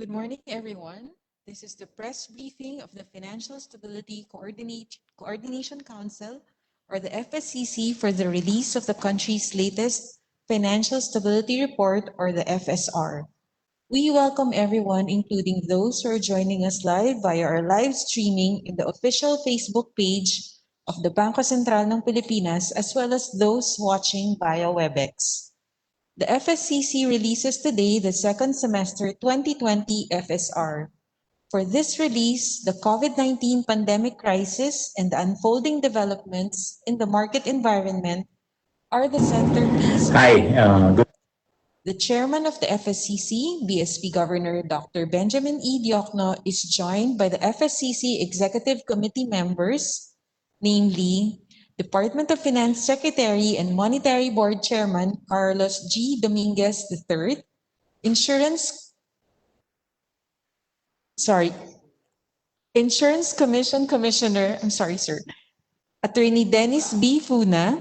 Good morning, everyone. This is the press briefing of the Financial Stability Coordination Council, or the FSCC, for the release of the country's latest Financial Stability Report, or the FSR. We welcome everyone, including those who are joining us live via our live streaming in the official Facebook page of the Bangko Sentral ng Pilipinas, as well as those watching via WebEx. The FSCC releases today the second semester 2020 FSR. For this release, the COVID-19 pandemic crisis and the unfolding developments in the market environment are the centerpiece. The chairman of the FSCC, BSP Governor Dr. Benjamin E. Diokno, is joined by the FSCC Executive Committee members, namely Department of Finance Secretary and Monetary Board Chairman Carlos G. Dominguez III, Insurance Commission Commissioner, Attorney Dennis B. Funa,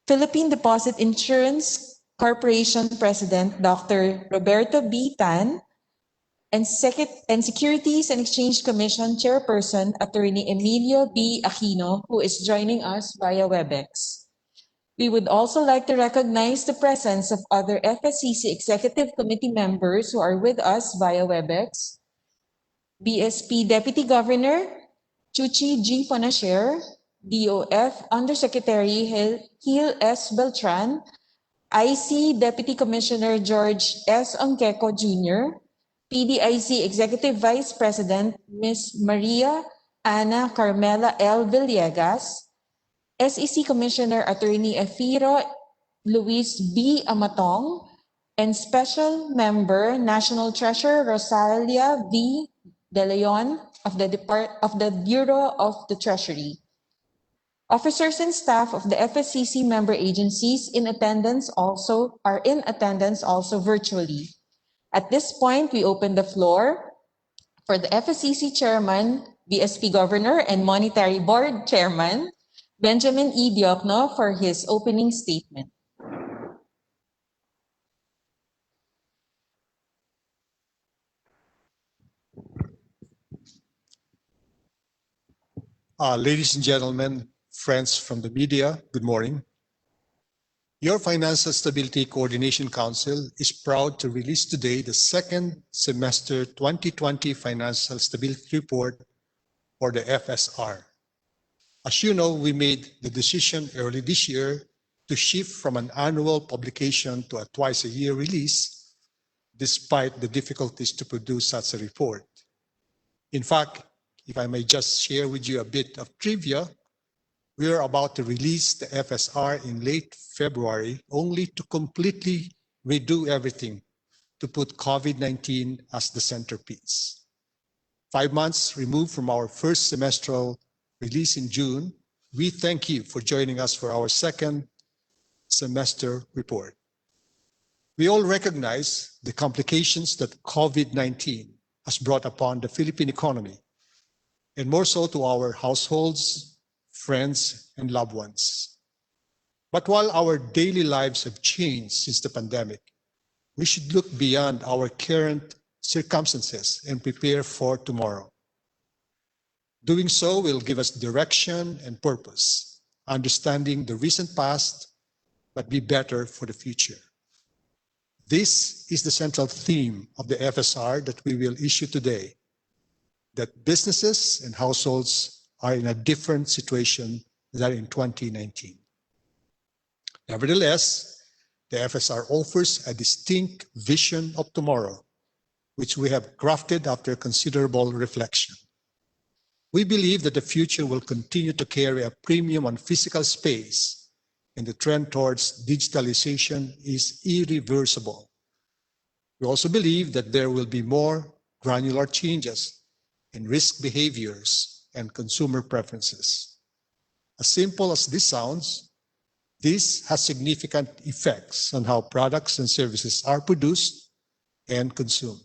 Philippine Deposit Insurance Corporation President Dr. Roberto B. Tan, and Securities and Exchange Commission Chairperson Attorney Emilio B. Aquino, who is joining us via WebEx. We would also like to recognize the presence of other FSCC Executive Committee members who are with us via WebEx. BSP Deputy Governor Chuchi G. Fonacher, DOF Undersecretary Gil S. Beltran, IC Deputy Commissioner George S. Onqueco Jr., PDIC Executive Vice President Ms. Maria Ana Carmela L. Villegas, SEC Commissioner Attorney Efiro Luis B. Amatong, and Special Member National Treasurer Rosalia V. De Leon of the Bureau of the Treasury. Officers and staff of the FSCC member agencies are in attendance also virtually. At this point, we open the floor for the FSCC Chairman, BSP Governor, and Monetary Board Chairman, Benjamin E. Diokno, for his opening statement. Ladies and gentlemen, friends from the media, good morning. Your Financial Stability Coordination Council is proud to release today the second semester 2020 Financial Stability Report, or the FSR. As you know, we made the decision early this year to shift from an annual publication to a twice-a-year release, despite the difficulties to produce such a report. In fact, if I may just share with you a bit of trivia, we are about to release the FSR in late February, only to completely redo everything to put COVID-19 as the centerpiece. 5 months removed from our first semestral release in June, we thank you for joining us for our second semester report. We all recognize the complications that COVID-19 has brought upon the Philippine economy, and more so to our households, friends, and loved ones. But while our daily lives have changed since the pandemic, we should look beyond our current circumstances and prepare for tomorrow. Doing so will give us direction and purpose, understanding the recent past, but be better for the future. This is the central theme of the FSR that we will issue today, that businesses and households are in a different situation than in 2019. Nevertheless, the FSR offers a distinct vision of tomorrow, which we have crafted after considerable reflection. We believe that the future will continue to carry a premium on physical space, and the trend towards digitalization is irreversible. We also believe that there will be more granular changes in risk behaviors and consumer preferences. As simple as this sounds, this has significant effects on how products and services are produced and consumed.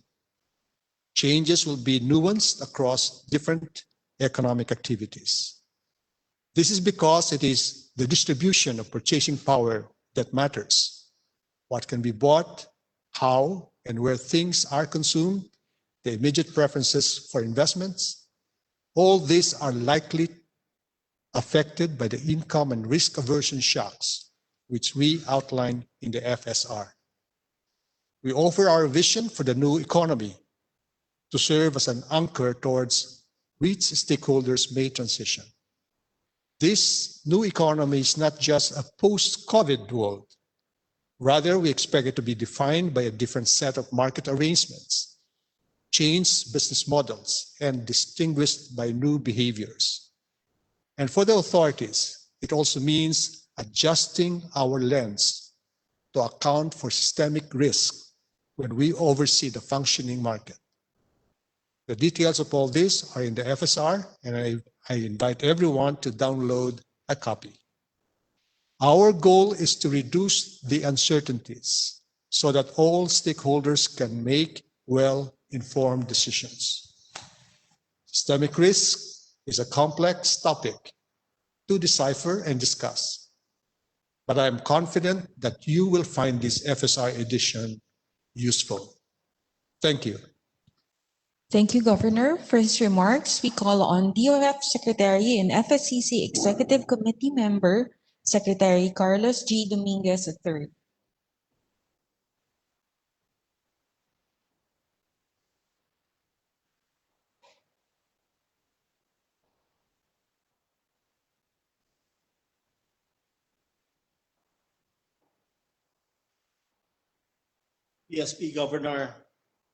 Changes will be nuanced across different economic activities. This is because it is the distribution of purchasing power that matters. What can be bought, how, and where things are consumed, the immediate preferences for investments, all these are likely affected by the income and risk aversion shocks, which we outline in the FSR. We offer our vision for the new economy to serve as an anchor towards which stakeholders may transition. This new economy is not just a post-COVID world. Rather, we expect it to be defined by a different set of market arrangements, changed business models, and distinguished by new behaviors. And for the authorities, it also means adjusting our lens to account for systemic risk when we oversee the functioning market. The details of all this are in the FSR, and I invite everyone to download a copy. Our goal is to reduce the uncertainties so that all stakeholders can make well-informed decisions. Systemic risk is a complex topic to decipher and discuss, but I am confident that you will find this FSR edition useful. Thank you. Thank you, Governor. For his remarks, we call on DOF Secretary and FSCC Executive Committee Member, Secretary Carlos G. Dominguez III. PSP Governor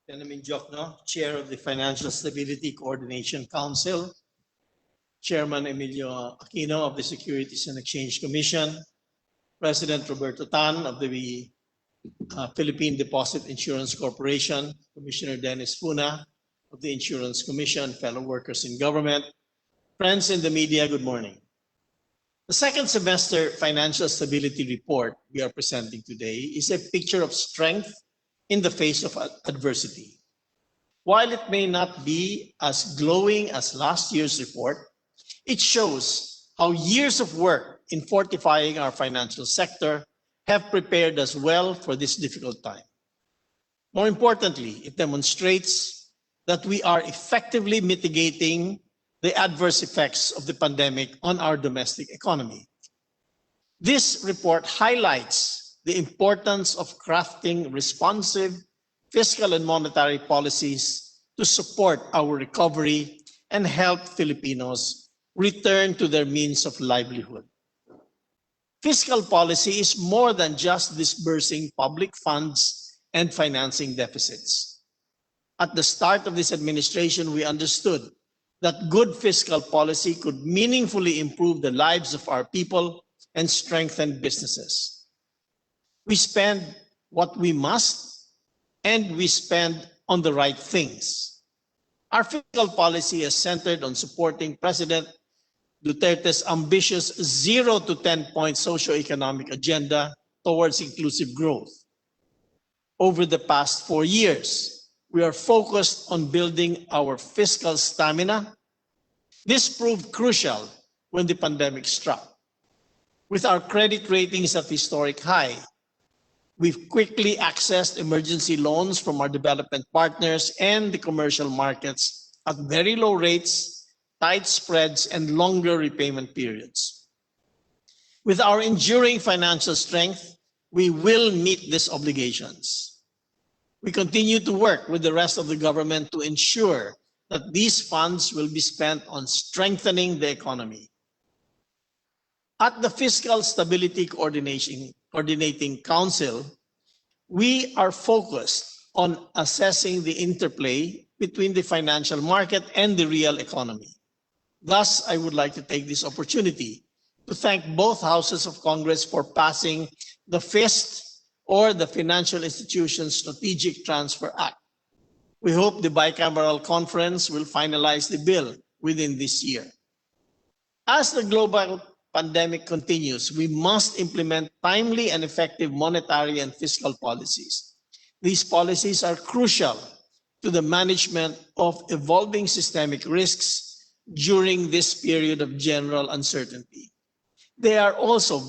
Benamin Jokno, Chair of the Financial Stability Coordination Council, Chairman Emilio Aquino of the Securities and Exchange Commission, President Roberto Tan of the Philippine Deposit Insurance Corporation, Commissioner Dennis Funa of the Insurance Commission, fellow workers in government, friends in the media, good morning. The second semester financial stability report we are presenting today is a picture of strength in the face of adversity. While it may not be as glowing as last year's report, it shows how years of work in fortifying our financial sector have prepared us well for this difficult time. More importantly, it demonstrates that we are effectively mitigating the adverse effects of the pandemic on our domestic economy. This report highlights the importance of crafting responsive fiscal and monetary policies to support our recovery and help Filipinos return to their means of livelihood. Fiscal policy is more than just disbursing public funds and financing deficits. At the start of this administration, we understood that good fiscal policy could meaningfully improve the lives of our people and strengthen businesses. We spend what we must, and we spend on the right things. Our fiscal policy is centered on supporting President Duterte's ambitious 0 to 10-point socioeconomic agenda towards inclusive growth. Over the past 4 years, we are focused on building our fiscal stamina. This proved crucial when the pandemic struck. With our credit ratings at historic high, we've quickly accessed emergency loans from our development partners and the commercial markets at very low rates, tight spreads, and longer repayment periods. With our enduring financial strength, we will meet these obligations. We continue to work with the rest of the government to ensure that these funds will be spent on strengthening the economy. At the Fiscal Stability Coordinating Council, we are focused on assessing the interplay between the financial market and the real economy. Thus, I would like to take this opportunity to thank both houses of Congress for passing the FIST, or the Financial Institutions Strategic Transfer Act. We hope the bicameral conference will finalize the bill within this year. As the global pandemic continues, we must implement timely and effective monetary and fiscal policies. These policies are crucial to the management of evolving systemic risks during this period of general uncertainty. They are also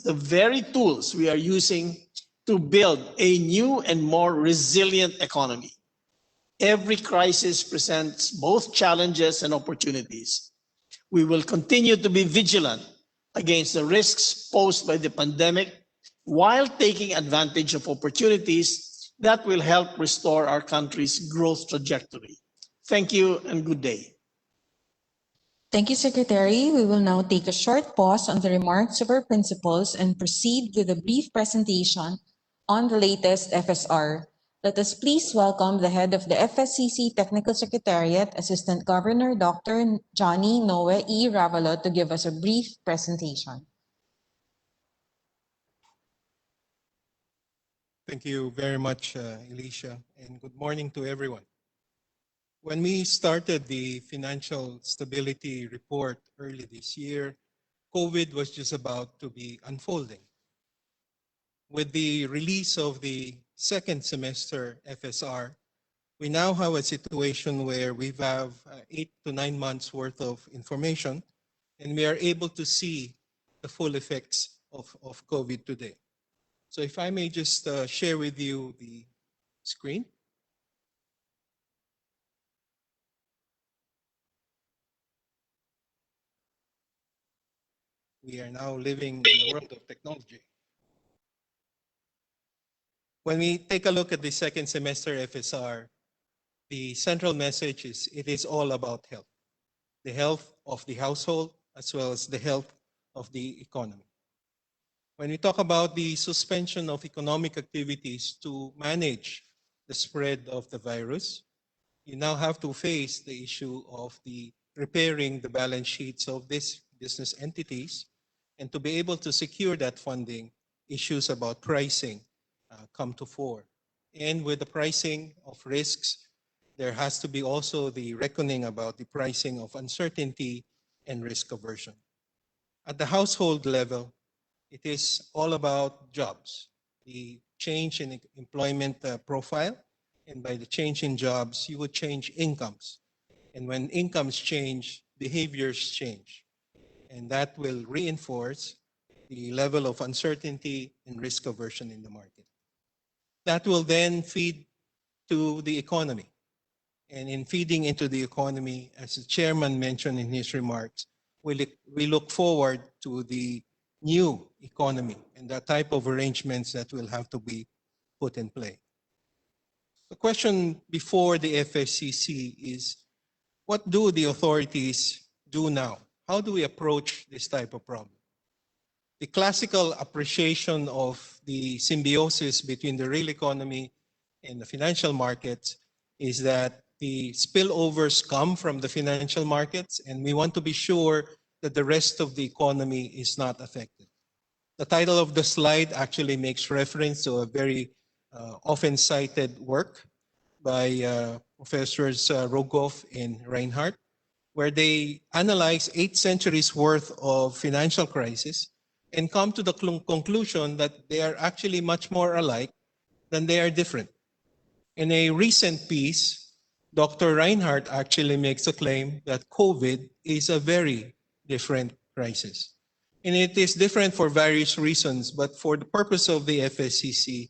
the very tools we are using to build a new and more resilient economy. Every crisis presents both challenges and opportunities. We will continue to be vigilant against the risks posed by the pandemic while taking advantage of opportunities that will help restore our country's growth trajectory. Thank you and good day. Thank you, Secretary. We will now take a short pause on the remarks of our principals and proceed with a brief presentation on the latest FSR. Let us please welcome the head of the FSCC Technical Secretariat, Assistant Governor Dr. Johnny Noe E. Ravalo, to give us a brief presentation. Thank you very much, Alicia, and good morning to everyone. When we started the financial stability report early this year, COVID was just about to be unfolding. With the release of the second semester FSR, we now have a situation where we have 8 to 9 months worth of information, and we are able to see the full effects of COVID today. So if I may just share with you the screen. We are now living in the world of technology. When we take a look at the second semester FSR, the central message is it is all about health. The health of the household as well as the health of the economy. When we talk about the suspension of economic activities to manage the spread of the virus, you now have to face the issue of the repairing the balance sheets of these business entities, and to be able to secure that funding, issues about pricing come to fore. And with the pricing of risks, there has to be also the reckoning about the pricing of uncertainty and risk aversion. At the household level, it is all about jobs, the change in employment profile, and by the change in jobs, you would change incomes. And when incomes change, behaviors change. And that will reinforce the level of uncertainty and risk aversion in the market. That will then feed to the economy. And in feeding into the economy, as the chairman mentioned in his remarks, we look forward to the new economy and the type of arrangements that will have to be put in play. The question before the FSCC is, what do the authorities do now? How do we approach this type of problem? The classical appreciation of the symbiosis between the real economy and the financial markets is that the spillovers come from the financial markets, and we want to be sure that the rest of the economy is not affected. The title of the slide actually makes reference to a very often cited work by Professors Rogoff and Reinhardt, where they analyze 8 centuries worth of financial crisis and come to the conclusion that they are actually much more alike than they are different. In a recent piece, Dr. Reinhardt actually makes a claim that COVID is a very different crisis. And it is different for various reasons, but for the purpose of the FSCC,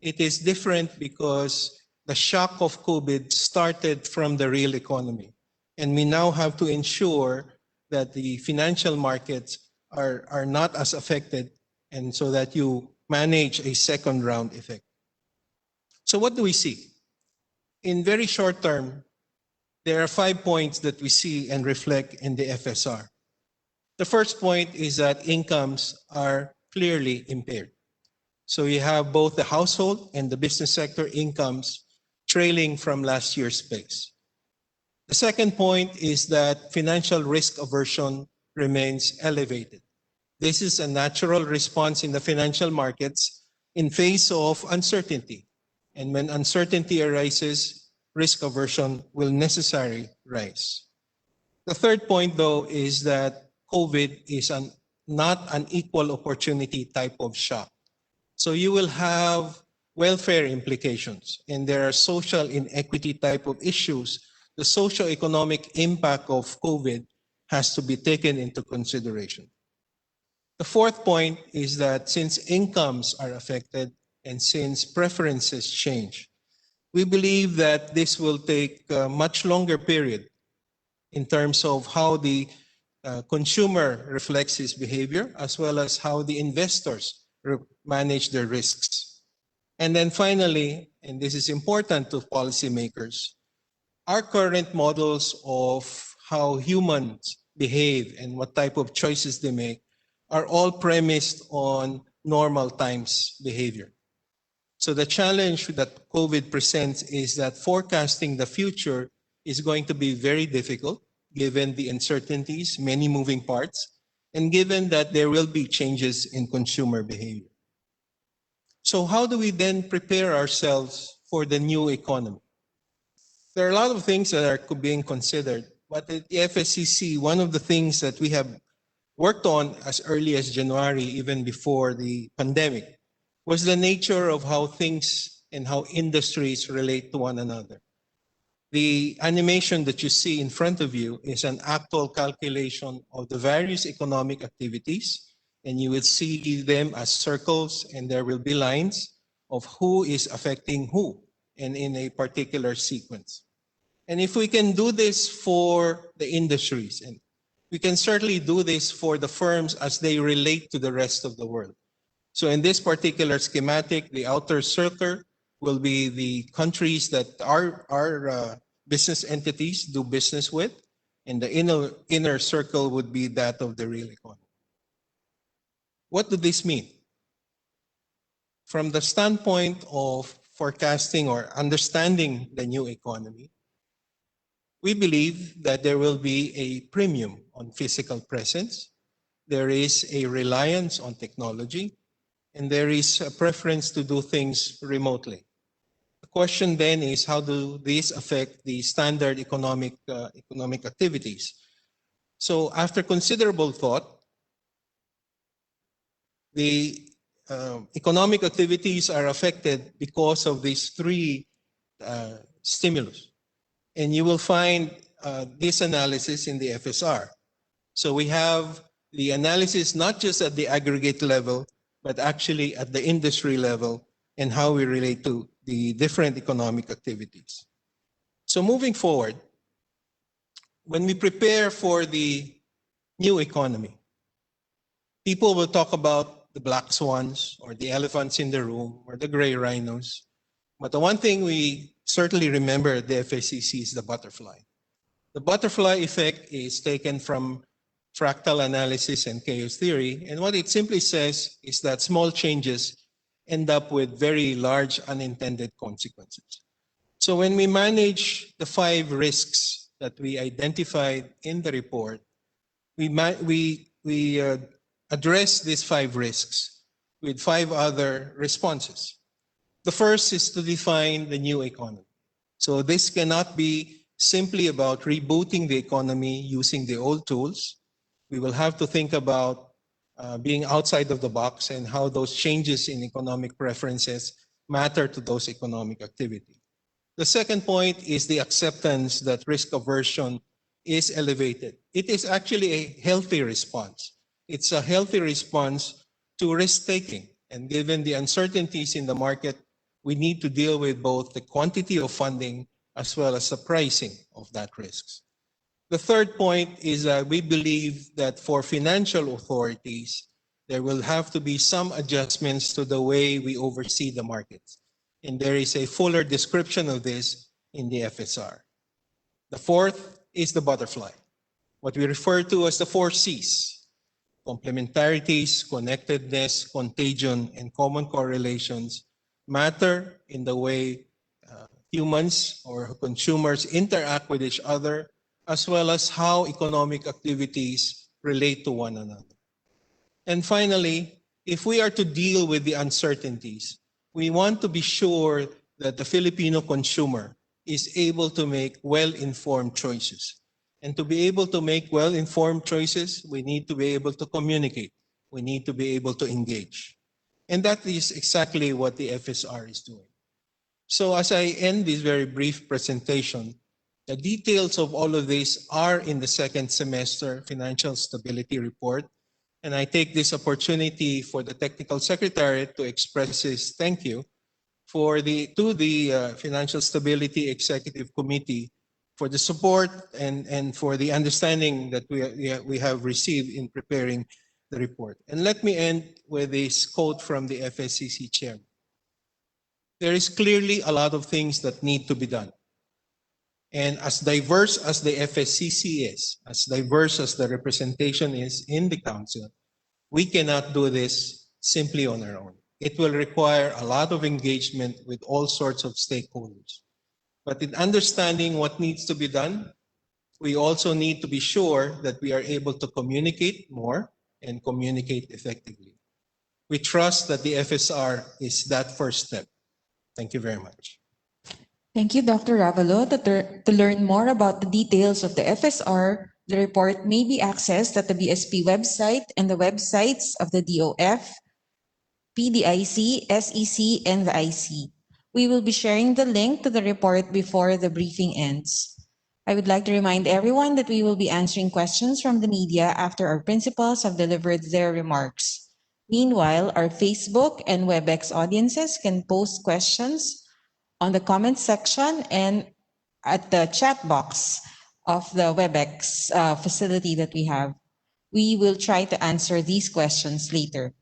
it is different because the shock of COVID started from the real economy. And we now have to ensure that the financial markets are not as affected, and so that you manage a second round effect. So what do we see? In very short term, there are 5 points that we see and reflect in the FSR. The first point is that incomes are clearly impaired. So you have both the household and the business sector incomes trailing from last year's pace. The second point is that financial risk aversion remains elevated. This is a natural response in the financial markets in face of uncertainty. And when uncertainty arises, risk aversion will necessarily rise. The third point, though, is that COVID is not an equal opportunity type of shock. So you will have welfare implications, and there are social inequity type of issues. The socio-economic impact of COVID has to be taken into consideration. The fourth point is that since incomes are affected and since preferences change, we believe that this will take a much longer period in terms of how the consumer reflects his behavior, as well as how the investors manage their risks. And then finally, and this is important to policymakers, our current models of how humans behave and what type of choices they make are all premised on normal times behavior. So the challenge that COVID presents is that forecasting the future is going to be very difficult given the uncertainties, many moving parts, and given that there will be changes in consumer behavior. So how do we then prepare ourselves for the new economy? There are a lot of things that are being considered, but at the FSCC, one of the things that we have worked on as early as January, even before the pandemic, was the nature of how things and how industries relate to one another. The animation that you see in front of you is an actual calculation of the various economic activities, and you will see them as circles, and there will be lines of who is affecting who, and in a particular sequence. And if we can do this for the industries, and we can certainly do this for the firms as they relate to the rest of the world. So in this particular schematic, the outer circle will be the countries that our business entities do business with, and the inner circle would be that of the real economy. What does this mean? From the standpoint of forecasting or understanding the new economy, we believe that there will be a premium on physical presence, there is a reliance on technology, and there is a preference to do things remotely. The question then is, how do these affect the standard economic activities? So after considerable thought, the economic activities are affected because of these three stimulus. And you will find this analysis in the FSR. So we have the analysis not just at the aggregate level, but actually at the industry level and how we relate to the different economic activities. So moving forward, when we prepare for the new economy, people will talk about the black swans or the elephants in the room or the gray rhinos. But the one thing we certainly remember at the FACC is the butterfly. The butterfly effect is taken from fractal analysis and chaos theory. And what it simply says is that small changes end up with very large unintended consequences. So when we manage the 5 risks that we identified in the report, we address these 5 risks with 5 other responses. The first is to define the new economy. So this cannot be simply about rebooting the economy using the old tools. We will have to think about being outside of the box and how those changes in economic preferences matter to those economic activities. The second point is the acceptance that risk aversion is elevated. It is actually a healthy response. It's a healthy response to risk-taking. And given the uncertainties in the market, we need to deal with both the quantity of funding as well as the pricing of that risks. The third point is that we believe that for financial authorities, there will have to be some adjustments to the way we oversee the markets. And there is a fuller description of this in the FSR. The fourth is the butterfly, what we refer to as the 4 C's: complementarities, connectedness, contagion, and common correlations matter in the way humans or consumers interact with each other, as well as how economic activities relate to one another. And finally, if we are to deal with the uncertainties, we want to be sure that the Filipino consumer is able to make well-informed choices. And to be able to make well-informed choices, we need to be able to communicate. We need to be able to engage. And that is exactly what the FSR is doing. So as I end this very brief presentation, the details of all of this are in the second semester financial stability report. And I take this opportunity for the Technical Secretariat to express his thank you to the Financial Stability Executive Committee for the support and for the understanding that we have received in preparing the report. And let me end with this quote from the FSCC chairman. There is clearly a lot of things that need to be done. And as diverse as the FSCC is, as diverse as the representation is in the council, we cannot do this simply on our own. It will require a lot of engagement with all sorts of stakeholders. But in understanding what needs to be done, we also need to be sure that we are able to communicate more and communicate effectively. We trust that the FSR is that first step. Thank you very much. Thank you, Dr. Ravalo. To learn more about the details of the FSR, the report may be accessed at the BSP website and the websites of the DOF, PDIC, SEC, and the IC. We will be sharing the link to the report before the briefing ends. I would like to remind everyone that we will be answering questions from the media after our principals have delivered their remarks. Meanwhile, our Facebook and WebEx audiences can post questions on the comment section and at the chat box of the WebEx facility that we have. We will try to answer these questions later.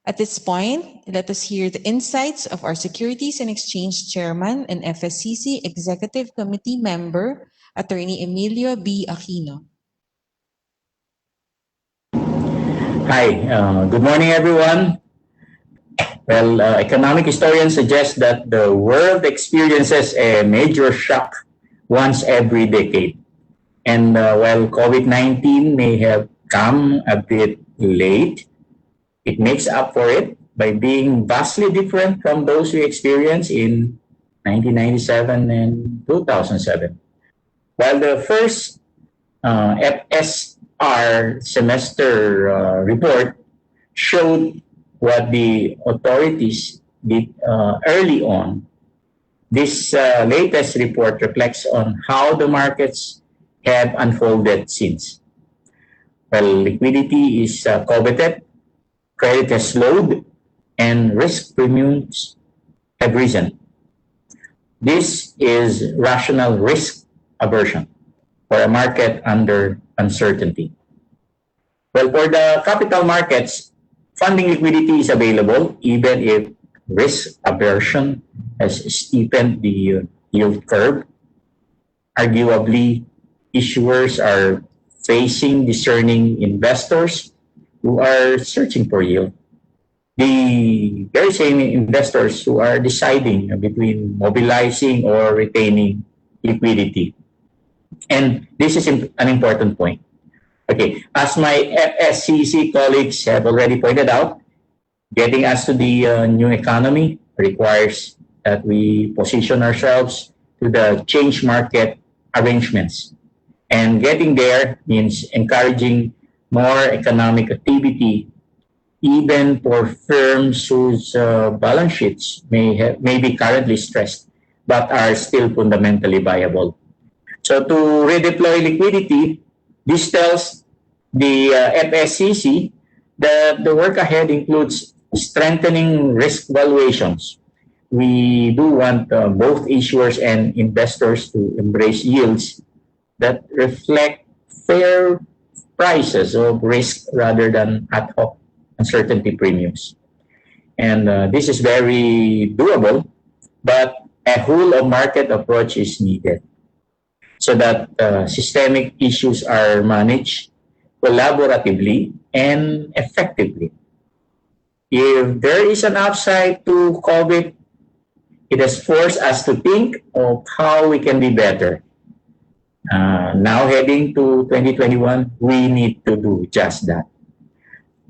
At this point, let us hear the insights of our Securities and Exchange Chairman and FSCC Executive Committee member, Attorney Emilio B. Aquino. Hi, good morning, everyone. Well, economic historians suggest that the world experiences a major shock once every decade. And while COVID-19 may have come a bit late, it makes up for it by being vastly different from those we experienced in 1997 and 2007. While the first FSR semester report showed what the authorities did early on, this latest report reflects on how the markets have unfolded since. Well, liquidity is coveted, credit has slowed, and risk premiums have risen. This is rational risk aversion for a market under uncertainty. Well, for the capital markets, funding liquidity is available even if risk aversion has steepened the yield curve. Arguably, issuers are facing discerning investors who are searching for yield. The very same investors who are deciding between mobilizing or retaining liquidity. And this is an important point. Okay, as my FSCC colleagues have already pointed out, getting us to the new economy requires that we position ourselves to the change market arrangements. And getting there means encouraging more economic activity, even for firms whose balance sheets may be currently stressed, but are still fundamentally viable. So to redeploy liquidity, this tells the FSCC that the work ahead includes strengthening risk valuations. We do want both issuers and investors to embrace yields that reflect fair prices of risk rather than ad hoc uncertainty premiums. And this is very doable, but a whole of market approach is needed so that systemic issues are managed collaboratively and effectively. If there is an upside to COVID, it has forced us to think of how we can be better. Now heading to 2021, we need to do just that.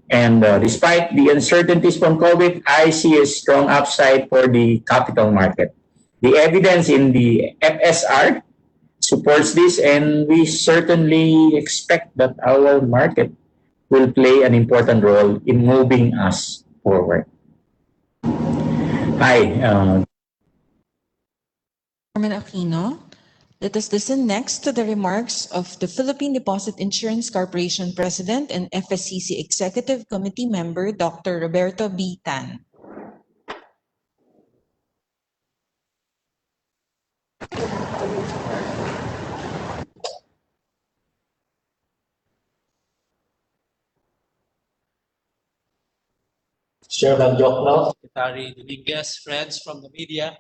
And despite the uncertainties from COVID, I see a strong upside for the capital market. The evidence in the FSR supports this, and we certainly expect that our market will play an important role in moving us forward. Hi. Chairman Aquino, Let us listen next to the remarks of the Philippine Deposit Insurance Corporation President and FSCC Executive Committee member, Dr. Roberto B. Tan. Chairman Jokno, Secretary Dominguez, friends from the media,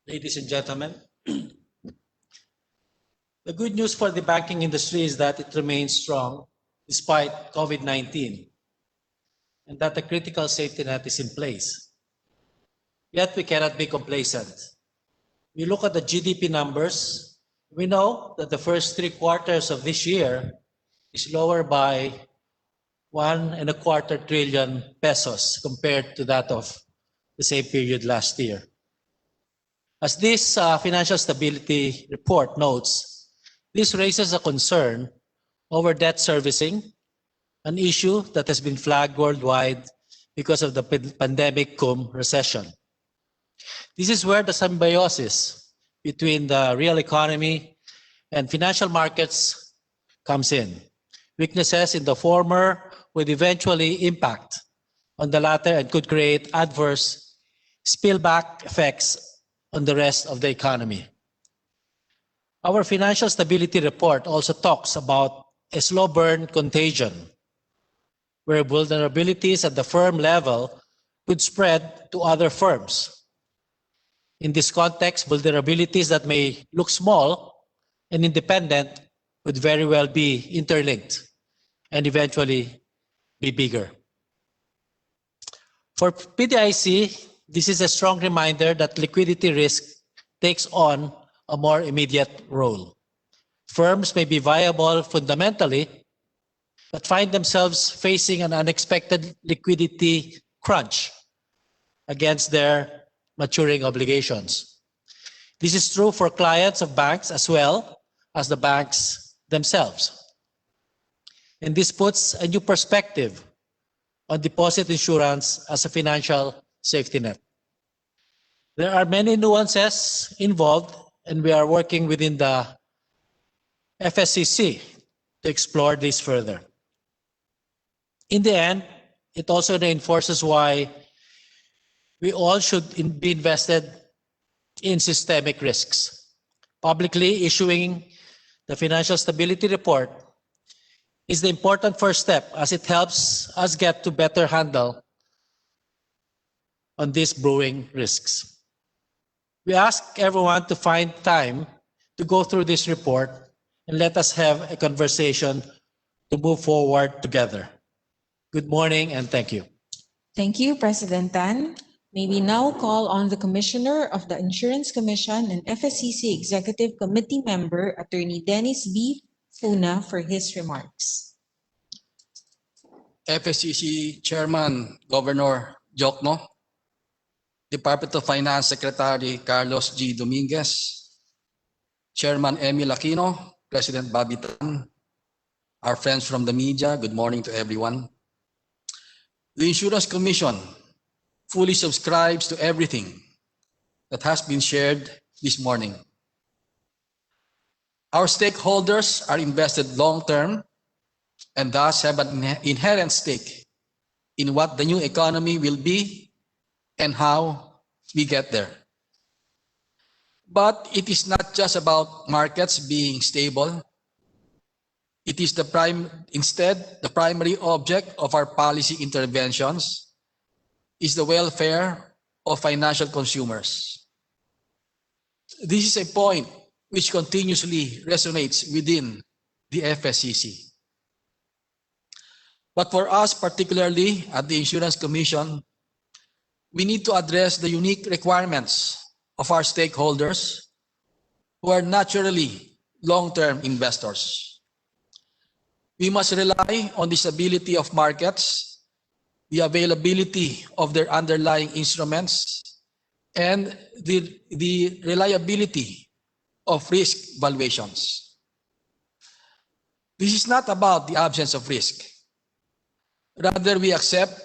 ladies and gentlemen. The good news for the banking industry is that it remains strong despite COVID-19 and that the critical safety net is in place. Yet we cannot be complacent. We look at the GDP numbers, we know that the first 3 quarters of this year is lower by 1.25 trillion pesos compared to that of the same period last year. As this financial stability report notes, this raises a concern over debt servicing, an issue that has been flagged worldwide because of the pandemic cum recession. This is where the symbiosis between the real economy and financial markets comes in. Weaknesses in the former would eventually impact on the latter and could create adverse spillback effects on the rest of the economy. Our financial stability report also talks about a slow burn contagion, where vulnerabilities at the firm level could spread to other firms. In this context, vulnerabilities that may look small and independent could very well be interlinked and eventually be bigger. For PDIC, this is a strong reminder that liquidity risk takes on a more immediate role. Firms may be viable fundamentally, but find themselves facing an unexpected liquidity crunch against their maturing obligations. This is true for clients of banks as well as the banks themselves. And this puts a new perspective on deposit insurance as a financial safety net. There are many nuances involved, and we are working within the FSCC to explore this further. In the end, it also reinforces why we all should be invested in systemic risks. Publicly issuing the Financial Stability Report is the important first step, as it helps us get to better handle on these brewing risks. We ask everyone to find time to go through this report and let us have a conversation to move forward together. Good morning and thank you. Thank you, President Tan. May we now call on the Commissioner of the Insurance Commission and FSCC Executive Committee member, Attorney Dennis B. Funa, for his remarks. FSCC Chairman Governor Jokno, Department of Finance Secretary Carlos G. Dominguez, Chairman Emil Aquino, President Bobby Tan, our friends from the media, good morning to everyone. The Insurance Commission fully subscribes to everything that has been shared this morning. Our stakeholders are invested long-term and thus have an inherent stake in what the new economy will be and how we get there. But it is not just about markets being stable. It is instead, the primary object of our policy interventions is the welfare of financial consumers. This is a point which continuously resonates within the FSCC. But for us, particularly at the Insurance Commission, we need to address the unique requirements of our stakeholders who are naturally long-term investors. We must rely on the stability of markets, the availability of their underlying instruments, and the reliability of risk valuations. This is not about the absence of risk. Rather, we accept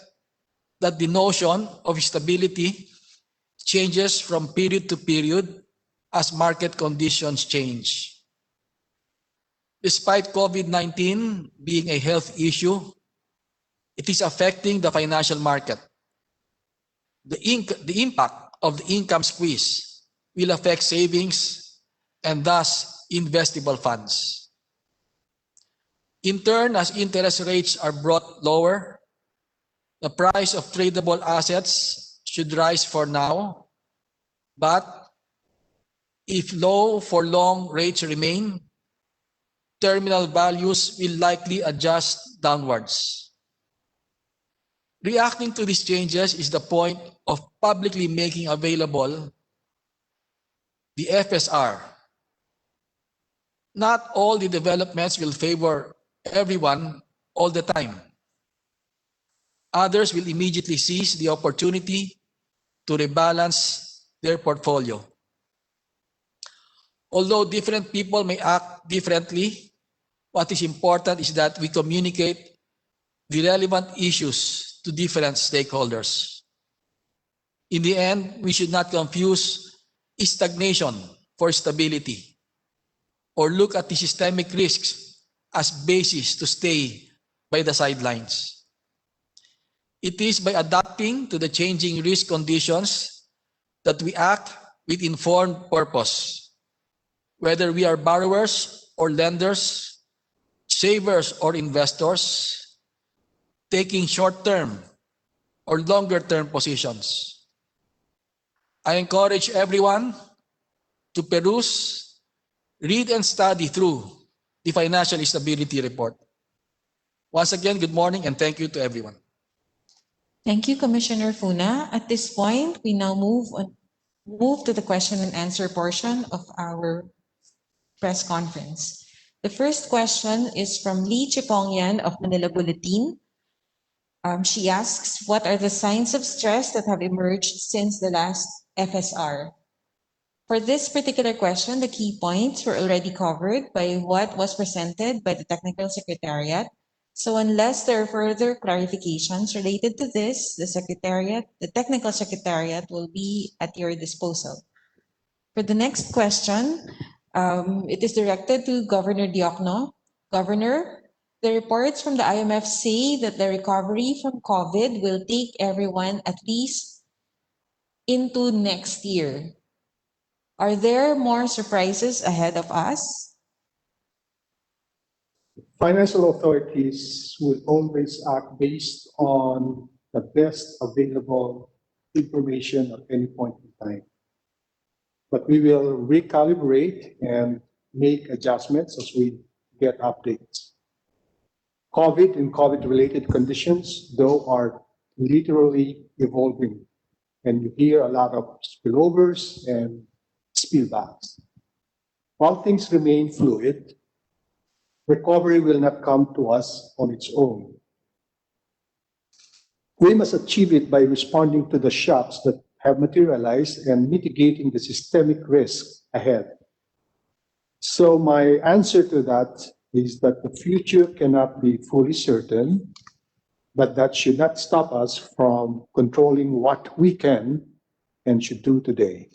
that the notion of stability changes from period to period as market conditions change. Despite COVID-19 being a health issue, it is affecting the financial market. The impact of the income squeeze will affect savings and thus investable funds. In turn, as interest rates are brought lower, the price of tradable assets should rise for now, but if low for long rates remain, terminal values will likely adjust downwards. Reacting to these changes is the point of publicly making available the FSR. Not all the developments will favor everyone all the time. Others will immediately seize the opportunity to rebalance their portfolio. Although different people may act differently, what is important is that we communicate the relevant issues to different stakeholders. In the end, we should not confuse stagnation for stability or look at the systemic risks as basis to stay by the sidelines. It is by adapting to the changing risk conditions that we act with informed purpose. Whether we are borrowers or lenders, savers or investors, taking short-term or longer-term positions. I encourage everyone to peruse, read and study through the Financial Stability Report. Once again, good morning and thank you to everyone. Thank you, Commissioner Funa. At this point, we now move to the question and answer portion of our press conference. The first question is from Lee Chipongyan of Manila Bulletin. She asks, what are the signs of stress that have emerged since the last FSR? For this particular question, the key points were already covered by what was presented by the Technical Secretariat. So unless there are further clarifications related to this, the Technical Secretariat will be at your disposal. For the next question, it is directed to Governor Diokno. Governor, the reports from the IMF say that the recovery from COVID will take everyone at least into next year. Are there more surprises ahead of us? Financial authorities will always act based on the best available information at any point in time. But we will recalibrate and make adjustments as we get updates. COVID and COVID-related conditions, though, are literally evolving, and you hear a lot of spillovers and spillbacks. While things remain fluid, recovery will not come to us on its own. We must achieve it by responding to the shocks that have materialized and mitigating the systemic risk ahead. So my answer to that is that the future cannot be fully certain, but that should not stop us from controlling what we can and should do today.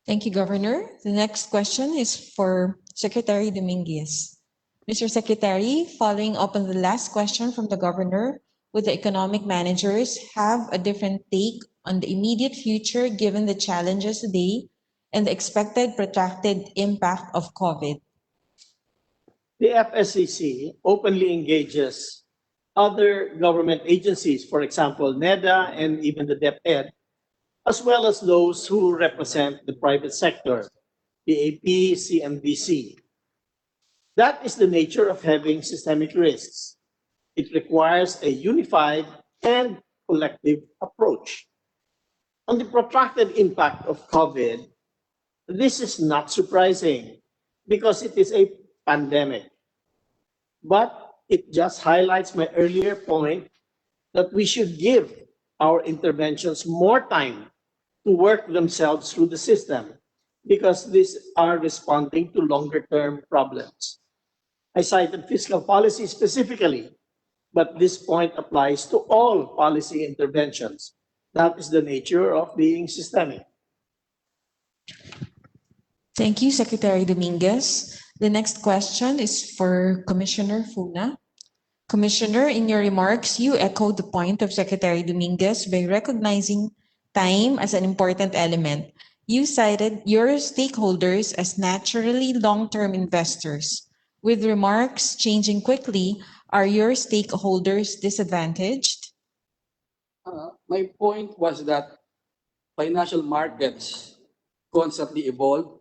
Thank you, Governor. The next question is for Secretary Dominguez. Mr. Secretary, following up on the last question from the Governor, would the economic managers have a different take on the immediate future given the challenges today and the expected protracted impact of COVID? The FSCC openly engages other government agencies, for example, NEDA and even the DepEd, as well as those who represent the private sector, PAP, CNBC. That is the nature of having systemic risks. It requires a unified and collective approach. On the protracted impact of COVID, this is not surprising because it is a pandemic. But it just highlights my earlier point that we should give our interventions more time to work themselves through the system because these are responding to longer-term problems. I cited fiscal policy specifically, but this point applies to all policy interventions. That is the nature of being systemic. Thank you, Secretary Dominguez. The next question is for Commissioner Funa. Commissioner, in your remarks, you echoed the point of Secretary Dominguez by recognizing time as an important element. You cited your stakeholders as naturally long-term investors. With remarks changing quickly, are your stakeholders disadvantaged? My point was that financial markets constantly evolve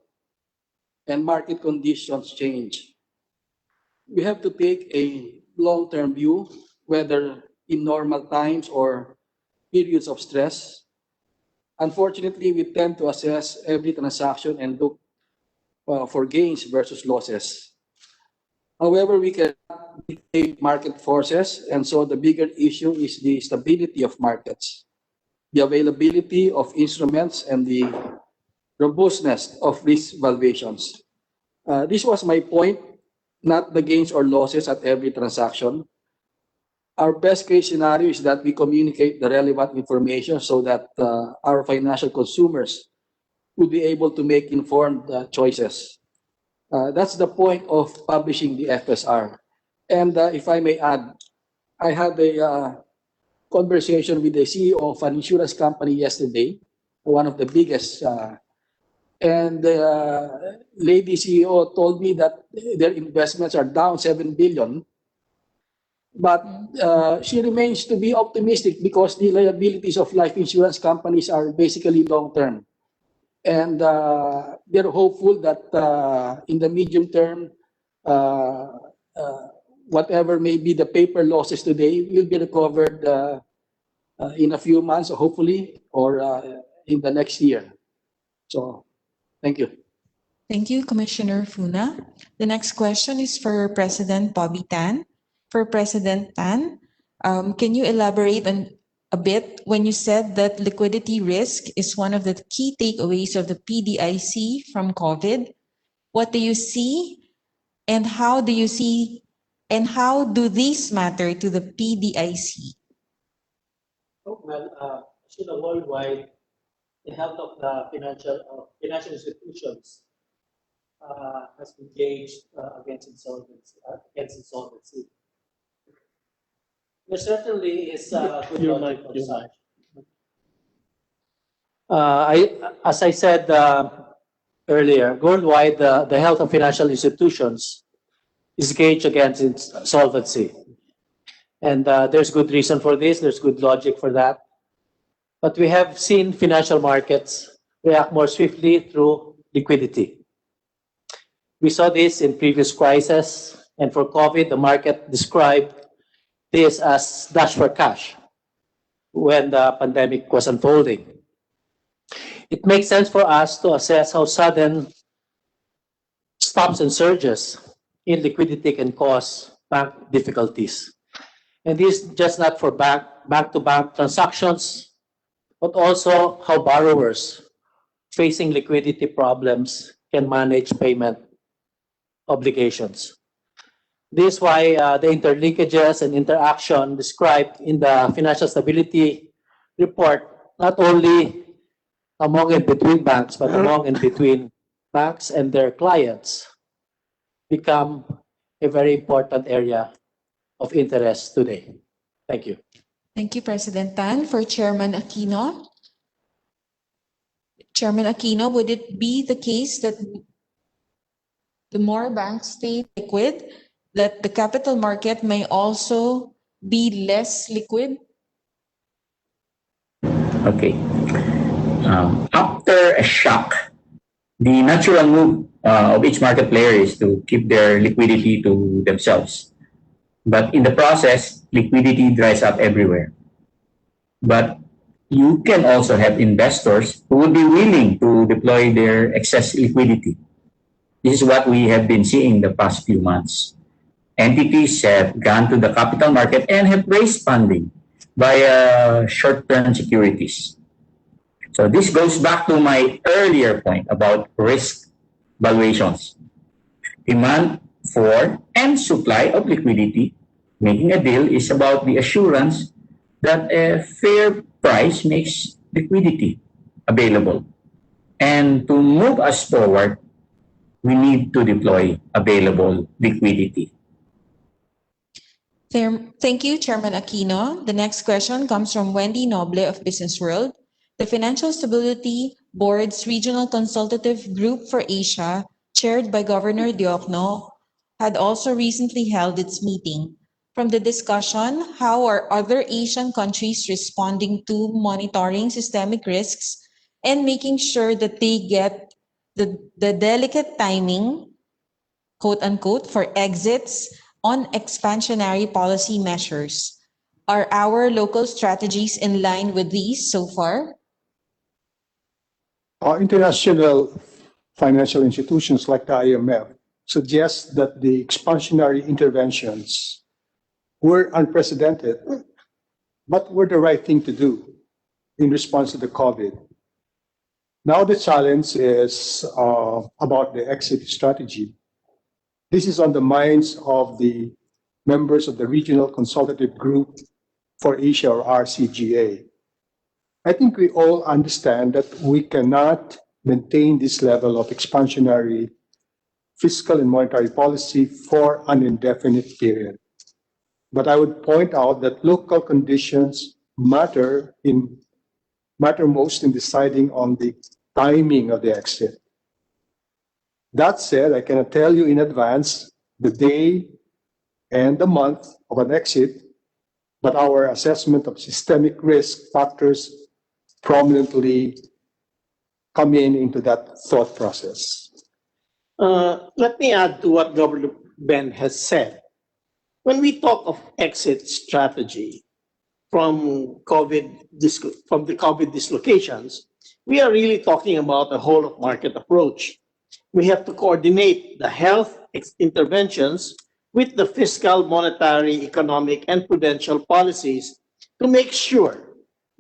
and market conditions change. We have to take a long-term view, whether in normal times or periods of stress. Unfortunately, we tend to assess every transaction and look for gains versus losses. However, we can dictate market forces, and so the bigger issue is the stability of markets, the availability of instruments, and the robustness of risk valuations. This was my point, not the gains or losses at every transaction. Our best case scenario is that we communicate the relevant information so that our financial consumers will be able to make informed choices. That's the point of publishing the FSR. And if I may add, I had a conversation with the CEO of an insurance company yesterday, one of the biggest, and the lady CEO told me that their investments are down 7 billion, but she remains to be optimistic because the liabilities of life insurance companies are basically long-term. And they're hopeful that in the medium term, whatever may be the paper losses today will be recovered in a few months, hopefully, or in the next year. So, thank you. Thank you, Commissioner Funa. The next question is for President Bobby Tan. For President Tan, can you elaborate on a bit when you said that liquidity risk is one of the key takeaways of the PDIC from COVID? What do you see, and how do you see, and how do these matter to the PDIC? Well, so the worldwide, the health of the financial institutions has been gauged against insolvency. There certainly is good logic of such. As I said earlier, worldwide, the health of financial institutions is gauged against insolvency. And there's good reason for this, there's good logic for that. But we have seen financial markets react more swiftly through liquidity. We saw this in previous crises, and for COVID, the market described this as dash for cash when the pandemic was unfolding. It makes sense for us to assess how sudden stops and surges in liquidity can cause bank difficulties. And this is just not for bank-to-bank transactions, but also how borrowers facing liquidity problems can manage payment obligations. This is why the interlinkages and interaction described in the Financial Stability Report, not only among and between banks, but among and between banks and their clients, become a very important area of interest today. Thank you. Thank you, President Tan. For Chairman Aquino. Chairman Aquino, would it be the case that the more banks stay liquid, that the capital market may also be less liquid? Okay. After a shock, the natural move of each market player is to keep their liquidity to themselves. But in the process, liquidity dries up everywhere. But you can also have investors who will be willing to deploy their excess liquidity. This is what we have been seeing the past few months. Entities have gone to the capital market and have raised funding via short-term securities. So this goes back to my earlier point about risk valuations. Demand for and supply of liquidity, making a deal is about the assurance that a fair price makes liquidity available. And to move us forward, we need to deploy available liquidity. Thank you, Chairman Aquino. The next question comes from Wendy Noble of Business World. The Financial Stability Board's Regional Consultative Group for Asia, chaired by Governor Diokno, had also recently held its meeting. From the discussion, how are other Asian countries responding to monitoring systemic risks and making sure that they get the delicate timing, quote unquote, for exits on expansionary policy measures? Are our local strategies in line with these so far? International financial institutions like the IMF suggest that the expansionary interventions were unprecedented, but were the right thing to do in response to the COVID. Now the challenge is about the exit strategy. This is on the minds of the members of the Regional Consultative Group for Asia, or RCGA. I think we all understand that we cannot maintain this level of expansionary fiscal and monetary policy for an indefinite period. But I would point out that local conditions matter most in deciding on the timing of the exit. That said, I cannot tell you in advance the day and the month of an exit, but our assessment of systemic risk factors prominently come into that thought process. Let me add to what Governor Ben has said. When we talk of exit strategy from the COVID dislocations, we are really talking about a whole of market approach. We have to coordinate the health interventions with the fiscal, monetary, economic, and prudential policies to make sure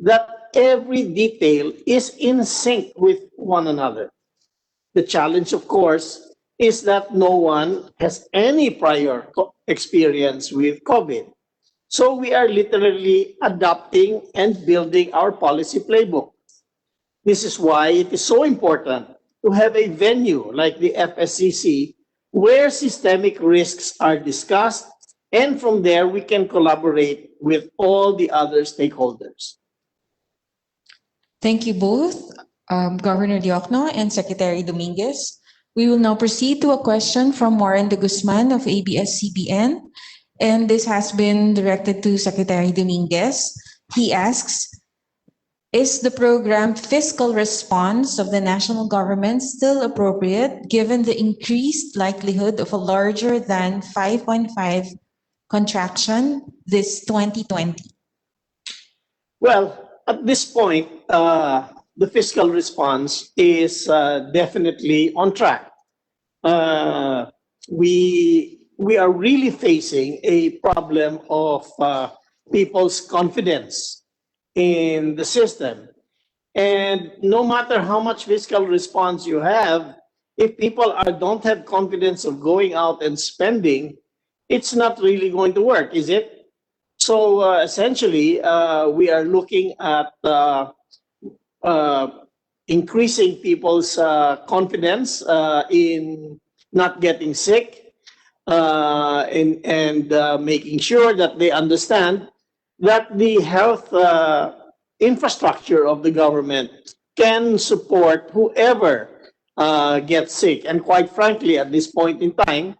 that every detail is in sync with one another. The challenge, of course, is that no one has any prior experience with COVID. So we are literally adapting and building our policy playbook. This is why it is so important to have a venue like the FSCC where systemic risks are discussed, and from there we can collaborate with all the other stakeholders. Thank you both, Governor Diokno and Secretary Dominguez. We will now proceed to a question from Warren de Guzman of ABS-CBN, and this has been directed to Secretary Dominguez. He asks, is the programmed fiscal response of the national government still appropriate given the increased likelihood of a larger than 5.5 contraction this 2020? Well, at this point, the fiscal response is definitely on track. We are really facing a problem of people's confidence in the system. And no matter how much fiscal response you have, if people don't have confidence of going out and spending, it's not really going to work, is it? So essentially, we are looking at increasing people's confidence in not getting sick, and making sure that they understand that the health infrastructure of the government can support whoever gets sick. And quite frankly, at this point in time,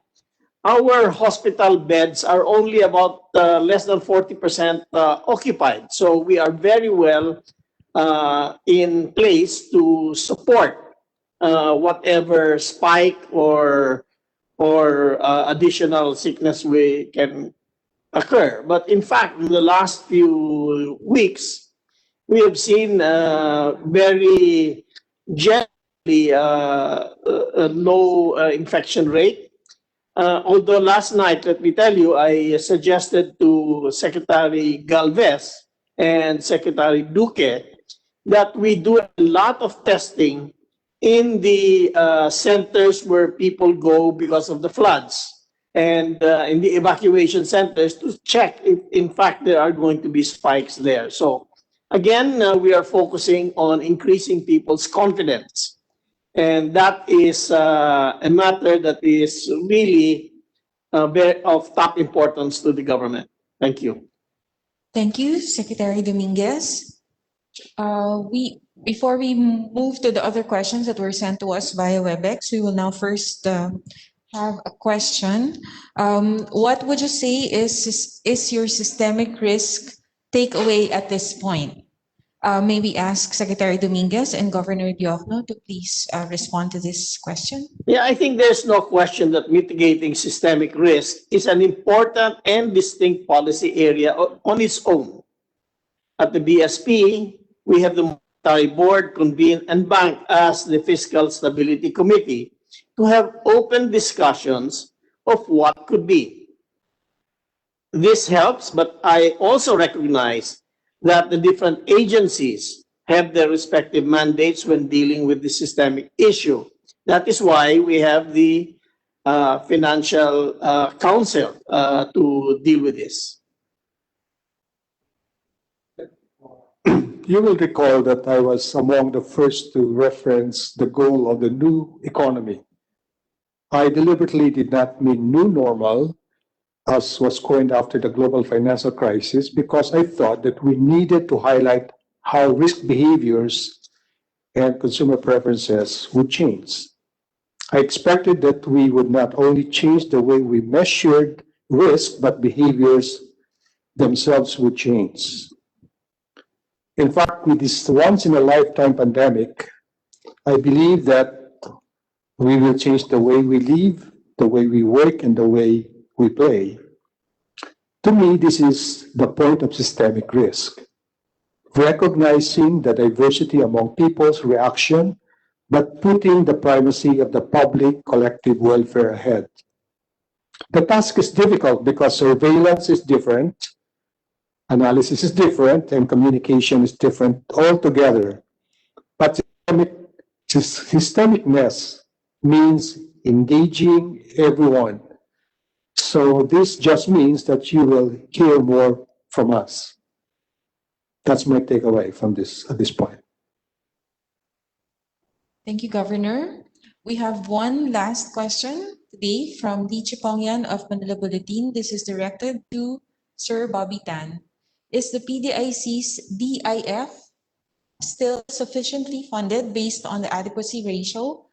our hospital beds are only about less than 40% occupied. So we are very well in place to support whatever spike or additional sickness we can occur. But in fact, in the last few weeks, we have seen very generally a low infection rate. Although last night, let me tell you, I suggested to Secretary Galvez and Secretary Duque that we do a lot of testing in the centers where people go because of the floods, and in the evacuation centers to check if in fact there are going to be spikes there. So again, we are focusing on increasing people's confidence. And that is a matter that is really very of top importance to the government. Thank you. Thank you, Secretary Dominguez. Before we move to the other questions that were sent to us via WebEx, we will now first have a question. What would you say is your systemic risk takeaway at this point? Maybe ask Secretary Dominguez and Governor Diokno to please respond to this question. Yeah, I think there's no question that mitigating systemic risk is an important and distinct policy area on its own. At the BSP, we have the Monetary Board convene and bank as the Fiscal Stability Committee to have open discussions of what could be. This helps, but I also recognize that the different agencies have their respective mandates when dealing with the systemic issue. That is why we have the Financial Council to deal with this. You will recall that I was among the first to reference the goal of the new economy. I deliberately did not mean new normal, as was coined after the global financial crisis, because I thought that we needed to highlight how risk behaviors and consumer preferences would change. I expected that we would not only change the way we measured risk, but behaviors themselves would change. In fact, with this once-in-a-lifetime pandemic, I believe that we will change the way we live, the way we work, and the way we play. To me, this is the point of systemic risk. Recognizing the diversity among people's reaction, but putting the primacy of the public collective welfare ahead. The task is difficult because surveillance is different, analysis is different, and communication is different altogether. But systemicness means engaging everyone. So this just means that you will hear more from us. That's my takeaway from this at this point. Thank you, Governor. We have one last question today from Lee Chipongyan of Manila Bulletin. This is directed to Sir Bobby Tan. Is the PDIC's DIF still sufficiently funded based on the adequacy ratio?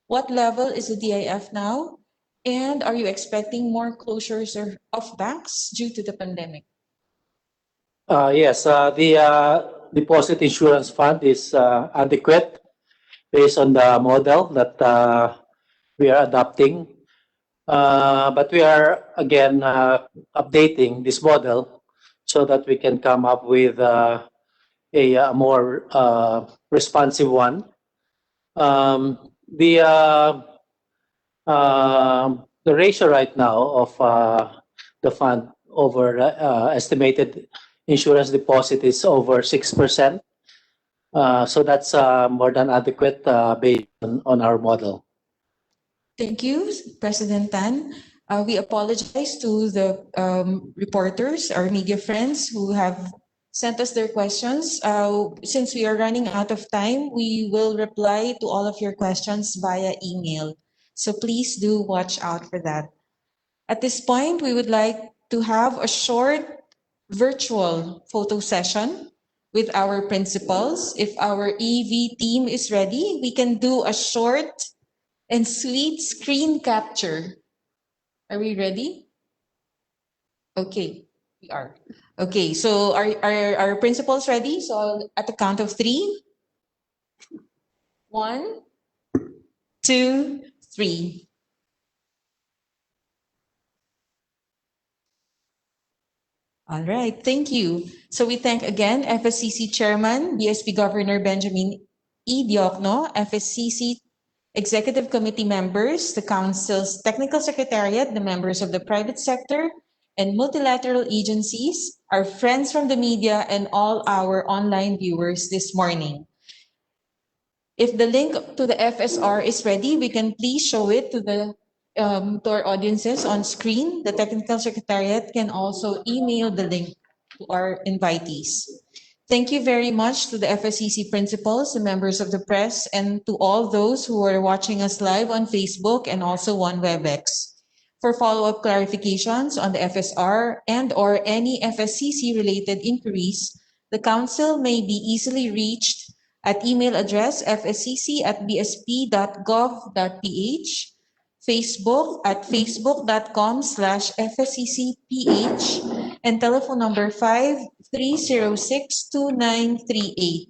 What level is the DIF now? And are you expecting more closures of banks due to the pandemic? Yes, the deposit insurance fund is adequate based on the model that we are adopting. But we are again updating this model so that we can come up with a more responsive one. The ratio right now of the fund over estimated insurance deposit is over 6%. So that's more than adequate based on our model. Thank you, President Tan. We apologize to the reporters, our media friends who have sent us their questions. Since we are running out of time, we will reply to all of your questions via email. So please do watch out for that. At this point, we would like to have a short virtual photo session with our principals. If our EV team is ready, we can do a short and sweet screen capture. Are we ready? Okay, we are. Okay, so are principals ready? So at the count of 3. 1, 2, 3. All right, thank you. So we thank again FSCC Chairman, BSP Governor Benjamin E. Diokno, FSCC Executive Committee members, the Council's Technical Secretariat, the members of the private sector, and multilateral agencies, our friends from the media, and all our online viewers this morning. If the link to the FSR is ready, we can please show it to our audiences on screen. The Technical Secretariat can also email the link to our invitees. Thank you very much to the FSCC principals, the members of the press, and to all those who are watching us live on Facebook and also on WebEx. For follow-up clarifications on the FSR and/or any FSCC-related inquiries, the Council may be easily reached at email address fscc@bsp.gov.ph, Facebook at facebook.com/FSCCPH, and telephone number 5306-2938.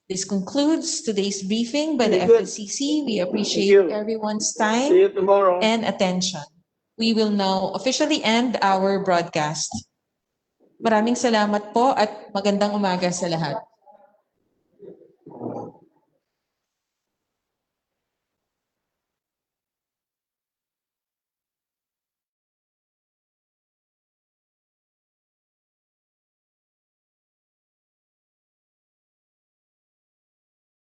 This concludes today's briefing by the Very good. FSCC. We Thank appreciate you. everyone's See time you tomorrow. and attention. We will now officially end our broadcast. Maraming salamat po at magandang umaga sa lahat.